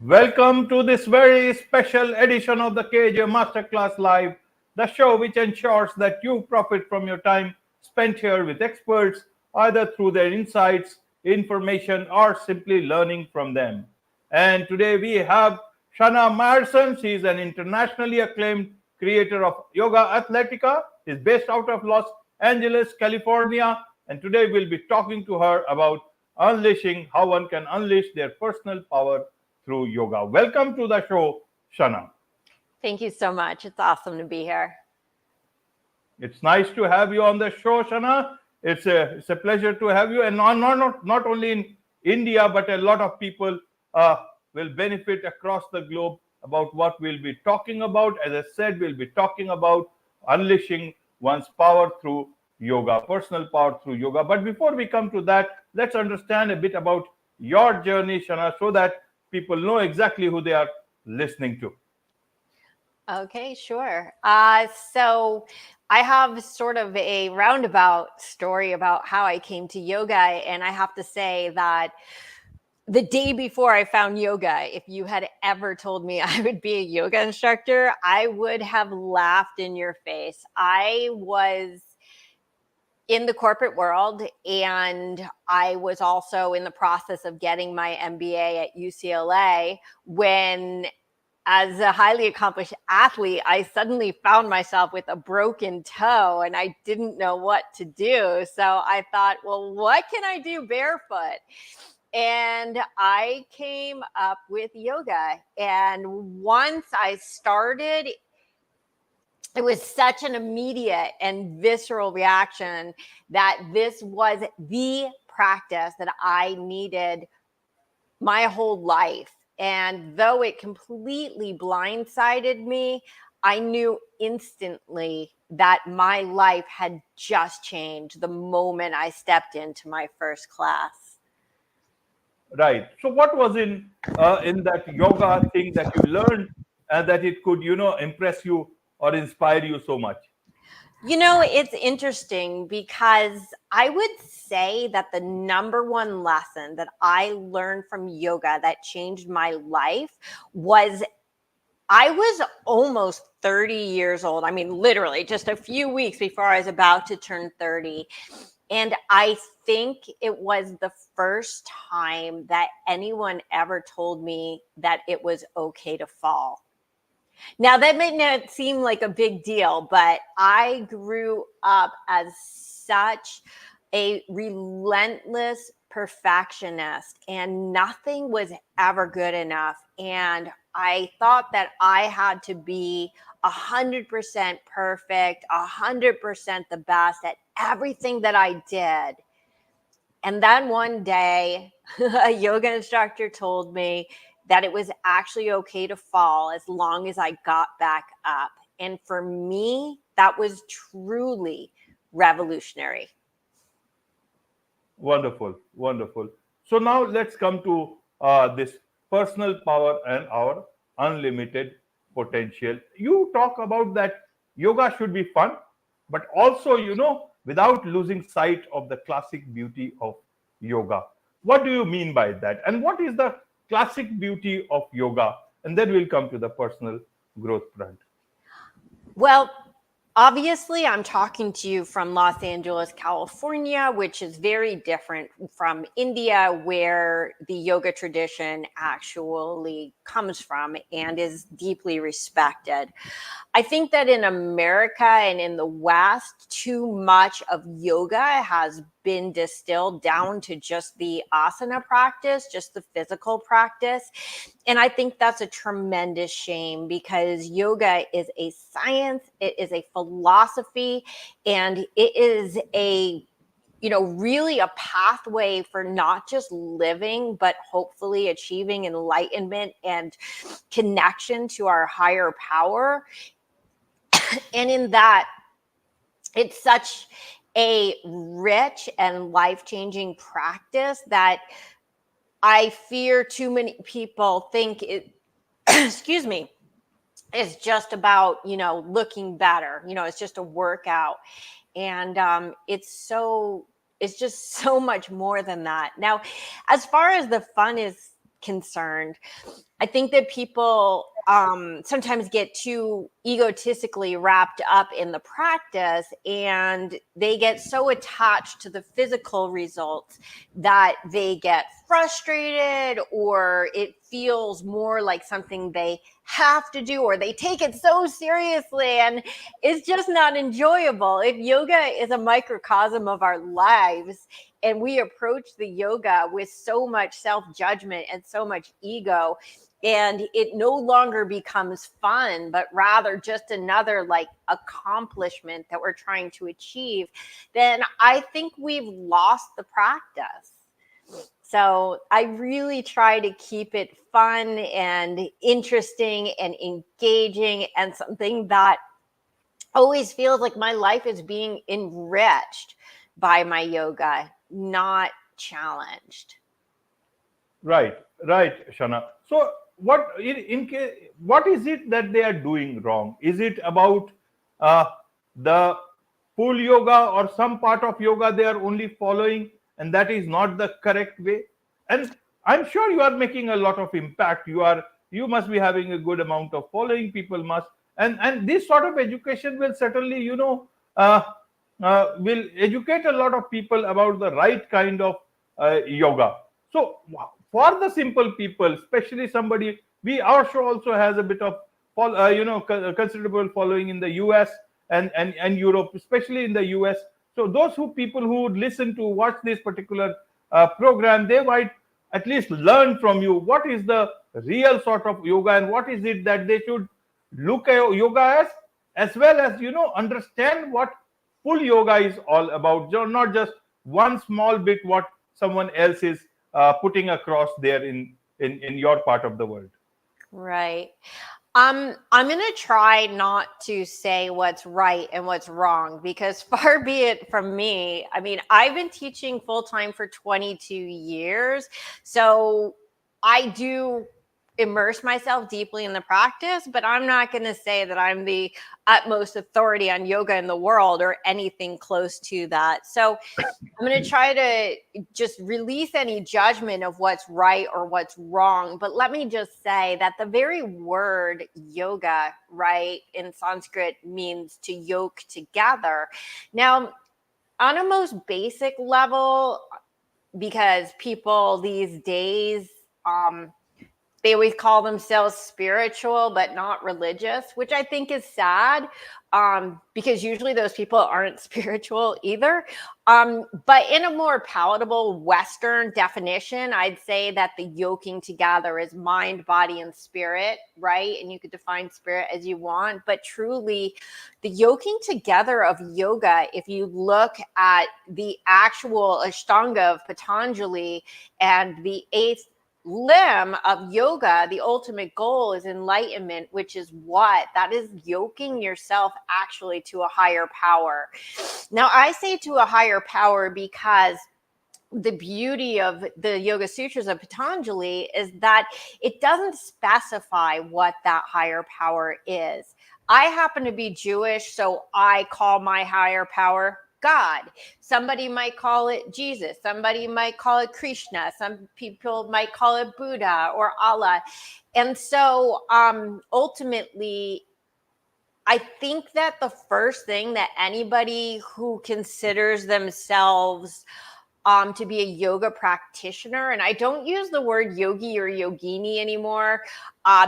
Welcome to this very special edition of the KJ Masterclass Live, the show which ensures that you profit from your time spent here with experts, either through their insights, information, or simply learning from them. And today we have Shana Meyerson. She is an internationally acclaimed creator of YOGAthletica. Is based out of Los Angeles, California. And today we'll be talking to her about unleashing how one can unleash their personal power through yoga. Welcome to the show, Shana. Thank you so much. It's awesome to be here. It's nice to have you on the show, Shana. It's a pleasure to have you. And not only in India, but a lot of people will benefit across the globe about what we'll be talking about. As I said, we'll be talking about unleashing one's power through yoga, personal power through yoga. But before we come to that, let's understand a bit about your journey, Shana, so that people know exactly who they are listening to. Okay, sure. So I have sort of a roundabout story about how I came to yoga. And I have to say that the day before I found yoga, if you had ever told me I would be a yoga instructor, I would have laughed in your face. I was in the corporate world, and I was also in the process of getting my MBA at UCLA when, as a highly accomplished athlete, I suddenly found myself with a broken toe and I didn't know what to do. So I thought, well, what can I do barefoot? And I came up with yoga. And once I started, it was such an immediate and visceral reaction that this was the practice that I needed my whole life. And though it completely blindsided me, I knew instantly that my life had just changed the moment I stepped into my first class. Right. So what was in that yoga thing that you learned that it could, impress you or inspire you so much? It's interesting because I would say that the number one lesson that I learned from yoga that changed my life was I was almost 30 years old. I mean, literally just a few weeks before I was about to turn 30. And I think it was the first time that anyone ever told me that it was okay to fall. Now, that may not seem like a big deal, but I grew up as such a relentless perfectionist, and nothing was ever good enough. And I thought that I had to be 100% perfect, 100% the best at everything that I did. And then one day, a yoga instructor told me that it was actually okay to fall as long as I got back up. And for me, that was truly revolutionary. Wonderful, wonderful. So now let's come to this personal power and our unlimited potential. You talk about that yoga should be fun, but also, without losing sight of the classic beauty of yoga. What do you mean by that? And what is the classic beauty of yoga? And then we'll come to the personal growth front. Well, obviously, I'm talking to you from Los Angeles, California, which is very different from India, where the yoga tradition actually comes from and is deeply respected. I think that in America and in the West, too much of yoga has been distilled down to just the asana practice, just the physical practice. And I think that's a tremendous shame because yoga is a science, it is a philosophy, and it is really a pathway for not just living, but hopefully achieving enlightenment and connection to our higher power. And in that, it's such a rich and life-changing practice that I fear too many people think it, excuse me, is just about, looking better. It's just a workout. And it's just so much more than that. Now, as far as the fun is concerned. I think that people sometimes get too egotistically wrapped up in the practice, and they get so attached to the physical results that they get frustrated, or it feels more like something they have to do, or they take it so seriously, and it's just not enjoyable. If yoga is a microcosm of our lives, and we approach the yoga with so much self-judgment and so much ego, and it no longer becomes fun, but rather just another like accomplishment that we're trying to achieve, then I think we've lost the practice. So I really try to keep it fun and interesting and engaging, and something that always feels like my life is being enriched by my yoga, not challenged. Right, Shana. So what is it that they are doing wrong? Is it about the full yoga, or some part of yoga they are only following, and that is not the correct way? And I'm sure you are making a lot of impact. You must be having a good amount of following. People must, and this sort of education will certainly, will educate a lot of people about the right kind of yoga. So for the simple people, especially somebody, our show also has a bit of considerable following in the US and Europe, especially in the US. So those people who would listen to watch this particular program, they might at least learn from you what is the real sort of yoga, and what is it that they should look at yoga as well as understand what full yoga is all about, not just one small bit what someone else is putting across there in your part of the world. Right. I'm going to try not to say what's right and what's wrong, because far be it from me. I mean, I've been teaching full time for 22 years. So I do immerse myself deeply in the practice, but I'm not going to say that I'm the utmost authority on yoga in the world or anything close to that. So I'm going to try to just release any judgment of what's right or what's wrong. But let me just say that the very word yoga, right, in Sanskrit means to yoke together. Now, on a most basic level, because people these days, they always call themselves spiritual, but not religious, which I think is sad, because usually those people aren't spiritual either. But in a more palatable Western definition, I'd say that the yoking together is mind, body, and spirit, right? And you could define spirit as you want, but truly the yoking together of yoga, if you look at the actual Ashtanga of Patanjali and the eighth limb of yoga, the ultimate goal is enlightenment, which is what? That is yoking yourself actually to a higher power. Now, I say to a higher power because the beauty of the Yoga Sutras of Patanjali is that it doesn't specify what that higher power is. I happen to be Jewish, so I call my higher power God. Somebody might call it Jesus. Somebody might call it Krishna. Some people might call it Buddha or Allah. And so ultimately, I think that the first thing that anybody who considers themselves to be a yoga practitioner, and I don't use the word yogi or yogini anymore,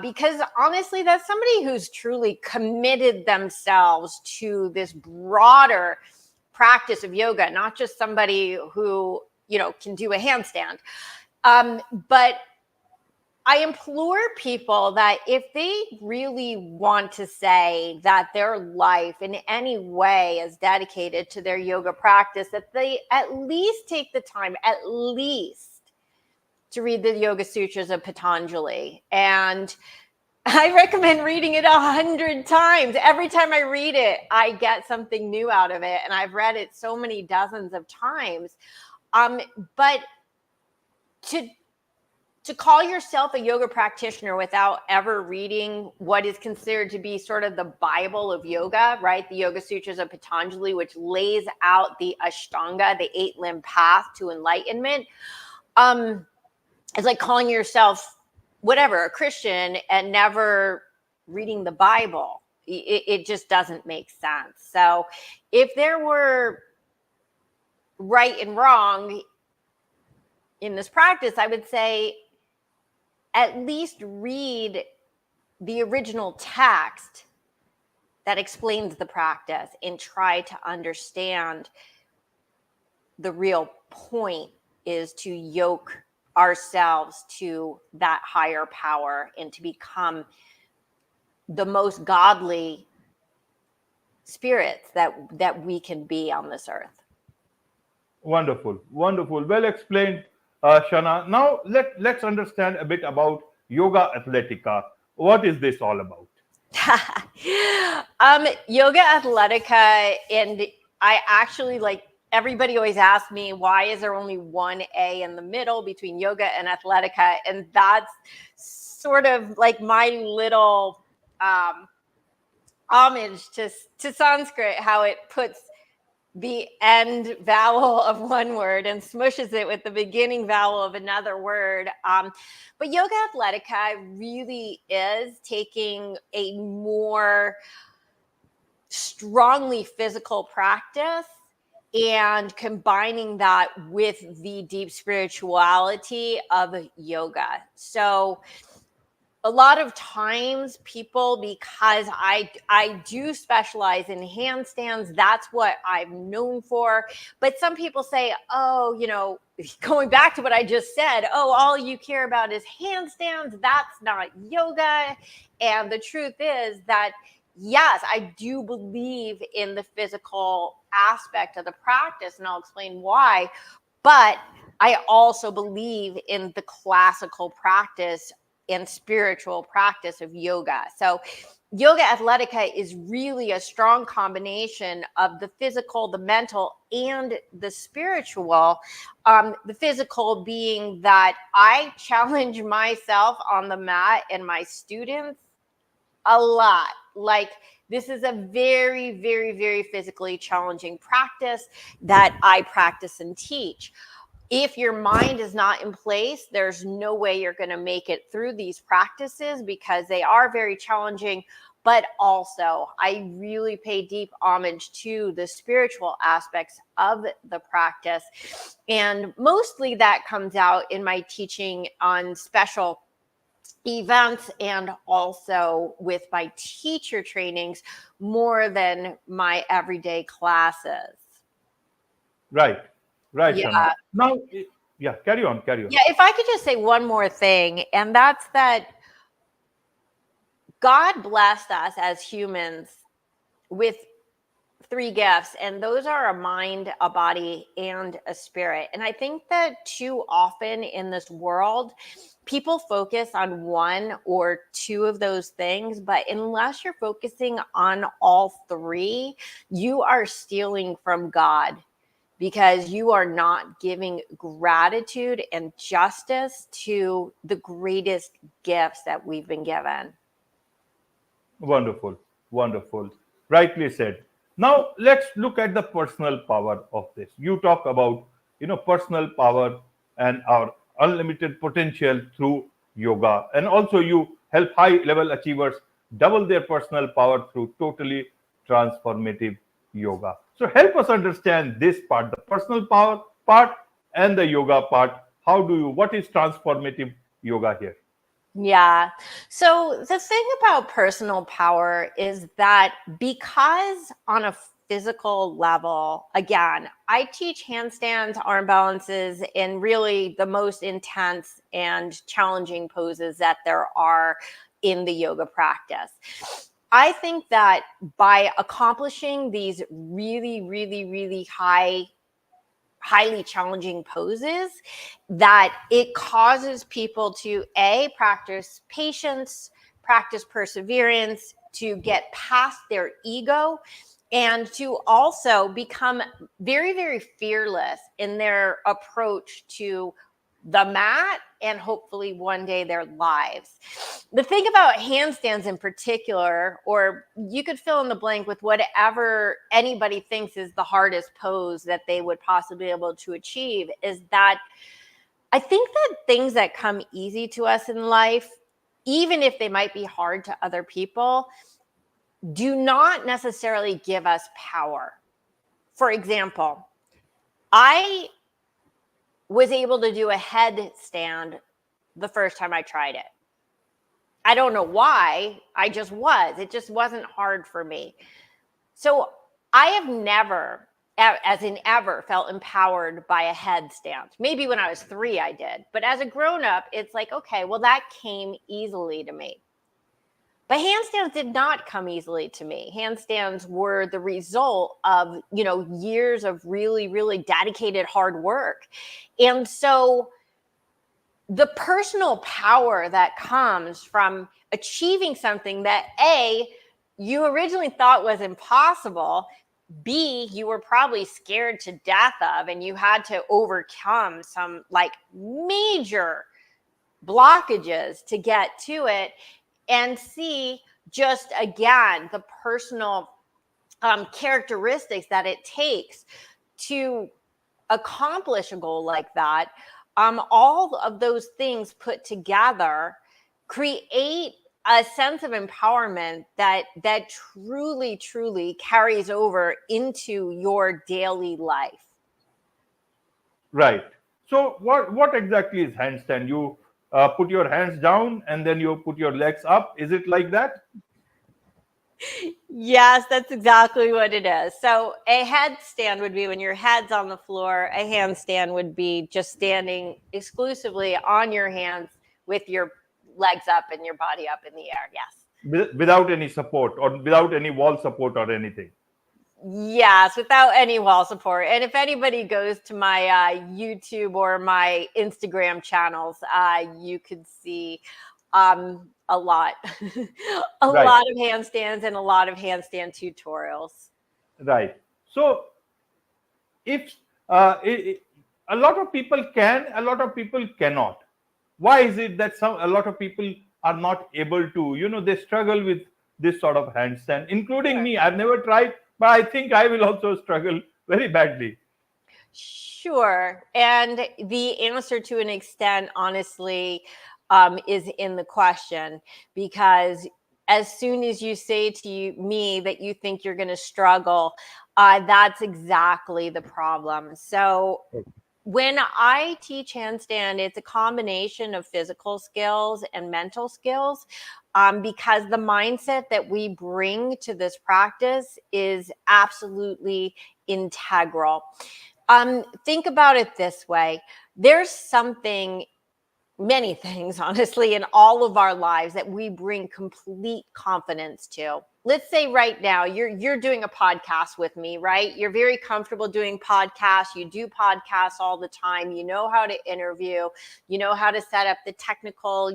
because honestly, that's somebody who's truly committed themselves to this broader practice of yoga, not just somebody who, can do a handstand. But I implore people that if they really want to say that their life in any way is dedicated to their yoga practice, that they at least take the time, at least, to read the Yoga Sutras of Patanjali. And I recommend reading it 100 times. Every time I read it, I get something new out of it. And I've read it so many dozens of times. But to call yourself a yoga practitioner without ever reading what is considered to be sort of the Bible of yoga, right? The Yoga Sutras of Patanjali, which lays out the Ashtanga, the 8-limb path to enlightenment. it's like calling yourself whatever, a Christian, and never reading the Bible. It just doesn't make sense. So if there were right and wrong in this practice, I would say at least read the original text that explains the practice and try to understand the real point is to yoke ourselves to that higher power and to become the most godly spirits that we can be on this earth. Wonderful, wonderful. Well explained, Shana. Now let's understand a bit about Yoga Athletica. What is this all about? Yoga Athletica, and I actually, like, everybody always asks me, why is there only one A in the middle between yoga and Athletica? And that's sort of like my little homage to Sanskrit, how it puts the end vowel of one word and smushes it with the beginning vowel of another word. But Yoga Athletica really is taking a more strongly physical practice and combining that with the deep spirituality of yoga. So a lot of times people, because I do specialize in handstands, that's what I'm known for. But some people say, oh, going back to what I just said, oh, all you care about is handstands. That's not yoga. And the truth is that, yes, I do believe in the physical aspect of the practice, and I'll explain why. But I also believe in the classical practice and spiritual practice of yoga. So Yoga Athletica is really a strong combination of the physical, the mental, and the spiritual. The physical being that I challenge myself on the mat and my students a lot. Like, this is a very, very, very physically challenging practice that I practice and teach. If your mind is not in place, there's no way you're going to make it through these practices because they are very challenging. But also, I really pay deep homage to the spiritual aspects of the practice. And mostly that comes out in my teaching on special events and also with my teacher trainings more than my everyday classes. Right, Yeah. Shana. Now, yeah, carry on. Yeah, if I could just say one more thing, and that's that God blessed us as humans with 3 gifts, and those are a mind, a body, and a spirit. And I think that too often in this world, people focus on 1 or 2 of those things, but unless you're focusing on all 3, you are stealing from God, because you are not giving gratitude and justice to the greatest gifts that we've been given. Wonderful, wonderful. Rightly said. Now let's look at the personal power of this. You talk about, personal power and our unlimited potential through yoga, and also you help high-level achievers double their personal power through totally transformative yoga. So help us understand this part, the personal power part and the yoga part. What is transformative yoga here? Yeah. So the thing about personal power is that because on a physical level, again, I teach handstands, arm balances, and really the most intense and challenging poses that there are in the yoga practice. I think that by accomplishing these really, really, really highly challenging poses, that it causes people to practice patience, practice perseverance, to get past their ego, and to also become very, very fearless in their approach to the mat and hopefully one day their lives. The thing about handstands in particular, or you could fill in the blank with whatever anybody thinks is the hardest pose that they would possibly be able to achieve, is that I think that things that come easy to us in life, even if they might be hard to other people, do not necessarily give us power. For example, I was able to do a headstand the first time I tried it. I don't know why. I just was. It just wasn't hard for me. So I have never, as in ever, felt empowered by a headstand. Maybe when I was 3, I did. But as a grown-up, it's like, okay, well, that came easily to me. But handstands did not come easily to me. Handstands were the result of, years of really, really dedicated hard work. And so the personal power that comes from achieving something that A, you originally thought was impossible, B, you were probably scared to death of, and you had to overcome some like major blockages to get to it, and C, just again, the personal characteristics that it takes to accomplish a goal like that. All of those things put together create a sense of empowerment that truly, truly carries over into your daily life. Right. So what exactly is handstand? You put your hands down and then you put your legs up. Is it like that? Yes, that's exactly what it is. So a headstand would be when your head's on the floor. A handstand would be just standing exclusively on your hands with your legs up and your body up in the air. Yes. Without any support or without any wall support or anything. Yes, without any wall support. And if anybody goes to my YouTube or my Instagram channels, you could see a lot, a Right. lot of handstands and a lot of handstand tutorials. Right. So if a lot of people can, a lot of people cannot. Why is it that a lot of people are not able to, they struggle with this sort of handstand, including me. I've never tried, but I think I will also struggle very badly. Sure. And the answer to an extent, honestly, is in the question, because as soon as you say to me that you think you're going to struggle, that's exactly the problem. So when I teach handstand, it's a combination of physical skills and mental skills, because the mindset that we bring to this practice is absolutely integral. Think about it this way. There's many things, honestly, in all of our lives that we bring complete confidence to. Let's say right now you're doing a podcast with me, right? You're very comfortable doing podcasts. You do podcasts all the time. You know how to interview. You know how to set up the technical,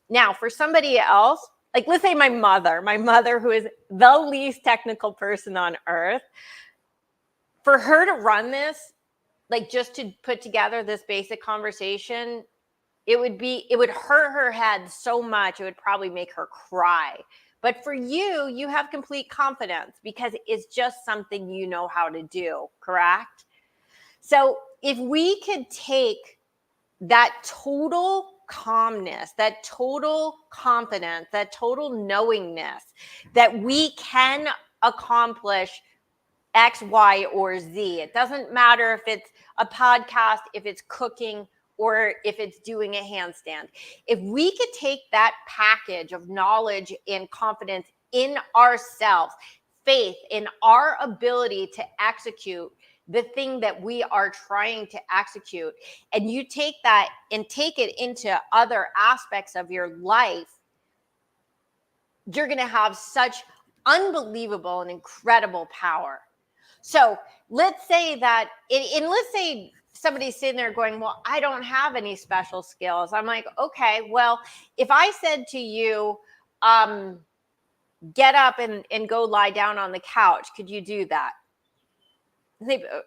Now, for somebody else, like let's say my mother, who is the least technical person on earth, for her to run this, like just to put together this basic conversation, it would hurt her head so much, it would probably make her cry. But for you, you have complete confidence because it's just something you know how to do, correct? So if we could take that total calmness, that total confidence, that total knowingness that we can accomplish X, Y, or Z. It doesn't matter if it's a podcast, if it's cooking, or if it's doing a handstand. If we could take that package of knowledge and confidence in ourselves, faith in our ability to execute the thing that we are trying to execute, and you take that and take it into other aspects of your life, you're going to have such unbelievable and incredible power. So let's say that, and let's say somebody's sitting there going, well, I don't have any special skills. I'm like, okay, well, if I said to you, get up and go lie down on the couch, could you do that?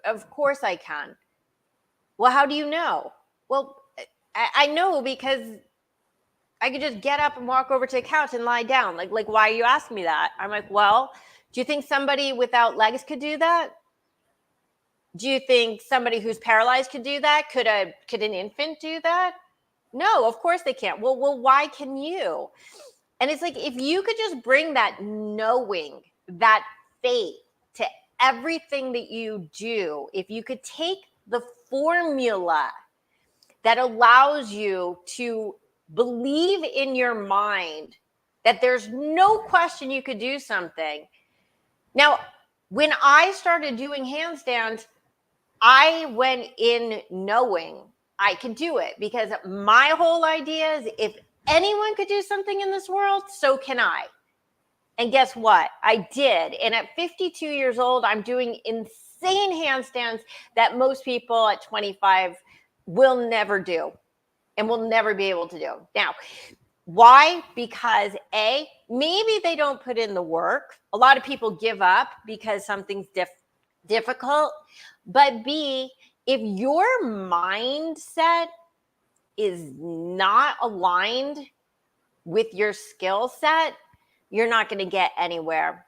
Of course I can. Well, how do you know? Well, I know because I could just get up and walk over to the couch and lie down. Like, why are you asking me that? I'm like, well, do you think somebody without legs could do that? Do you think somebody who's paralyzed could do that? Could an infant do that? No, of course they can't. Well, why can you? And it's like, if you could just bring that knowing, that faith to everything that you do, if you could take the formula that allows you to believe in your mind that there's no question you could do something. Now, when I started doing handstands, I went in knowing I could do it, because my whole idea is, if anyone could do something in this world, so can I. And guess what? I did. And at 52 years old, I'm doing insane handstands that most people at 25 will never do and will never be able to do. Now, why? Because A, maybe they don't put in the work. A lot of people give up because something's difficult. But B, if your mindset is not aligned with your skill set, you're not going to get anywhere.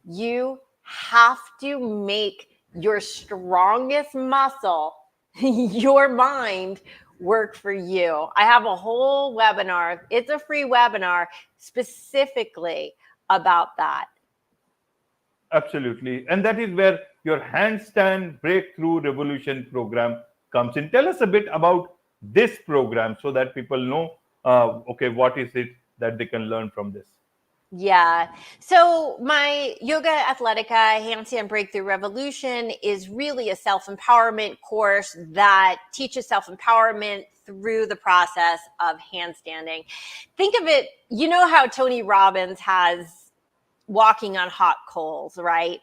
You have to make your strongest muscle, your mind, work for you. I have a whole webinar. It's a free webinar specifically about that. Absolutely. And that is where your Handstand Breakthrough Revolution program comes in. Tell us a bit about this program so that people know, okay, what is it that they can learn from this? Yeah. So my YOGAthletica Handstand Breakthrough Revolution is really a self-empowerment course that teaches self-empowerment through the process of handstanding. Think of it, you know how Tony Robbins has walking on hot coals, right?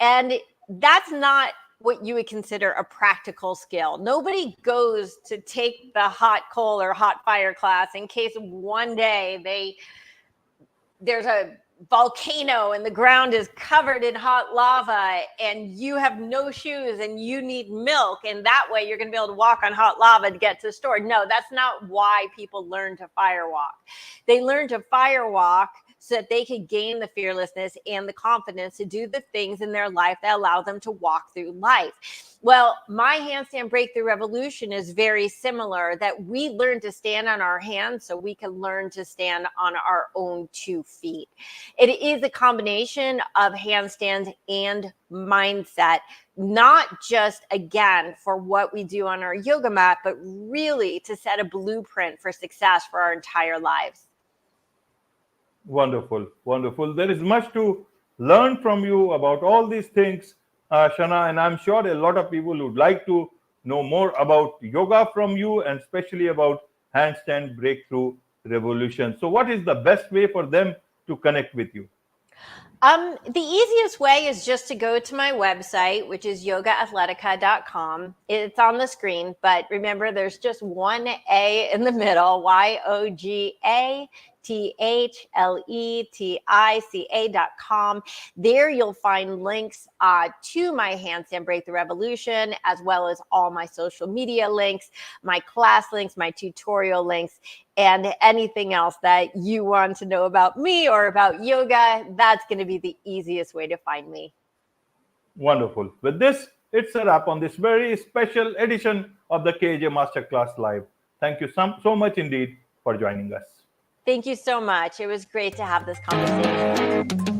And that's not what you would consider a practical skill. Nobody goes to take the hot coal or hot fire class in case one day there's a volcano and the ground is covered in hot lava and you have no shoes and you need milk, and that way you're going to be able to walk on hot lava to get to the store. No, that's not why people learn to firewalk. They learn to firewalk so that they could gain the fearlessness and the confidence to do the things in their life that allow them to walk through life. Well, my Handstand Breakthrough Revolution is very similar, that we learn to stand on our hands so we can learn to stand on our own 2 feet. It is a combination of handstands and mindset, not just, again, for what we do on our yoga mat, but really to set a blueprint for success for our entire lives. Wonderful, wonderful. There is much to learn from you about all these things, Shana, and I'm sure a lot of people would like to know more about yoga from you, and especially about Handstand Breakthrough Revolution. So what is the best way for them to connect with you? The easiest way is just to go to my website, which is YOGAthletica.com. It's on the screen, but remember, there's just one A in the middle, YOGAthletica.com. There you'll find links to my Handstand Breakthrough Revolution, as well as all my social media links, my class links, my tutorial links, and anything else that you want to know about me or about yoga. That's going to be the easiest way to find me. Wonderful. With this, it's a wrap on this very special edition of the KJ Masterclass Live. Thank you so much indeed for joining us. Thank you so much. It was great to have this conversation.